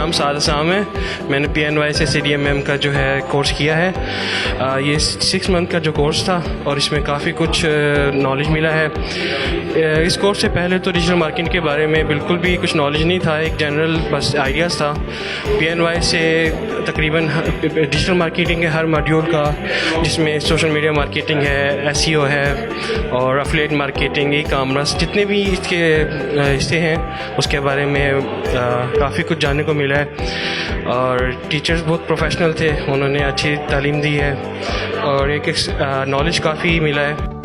नाम साद असाम है। मैंने PNY से CDMM का जो है कोर्स किया है। ये 6 मंथ का जो कोर्स था और इसमें काफ़ी कुछ नॉलेज मिला है। इस कोर्स से पहले तो डिजिटल मार्केटिंग के बारे में बिल्कुल भी कुछ नॉलेज नहीं था, एक जनरल बस आइडियाज़ था। PNY से तकरीबन डिजिटल मार्केटिंग के हर मॉड्यूल का, जिसमें सोशल मीडिया मार्केटिंग है, SEO है और एफिलिएट मार्केटिंग, ई-कॉमर्स, जितने भी इसके हिस्से हैं उसके बारे में काफ़ी कुछ जानने को मिला है। और टीचर्स बहुत प्रोफेशनल थे, उन्होंने अच्छी तालीम दी है और एक नॉलेज काफ़ी मिला है।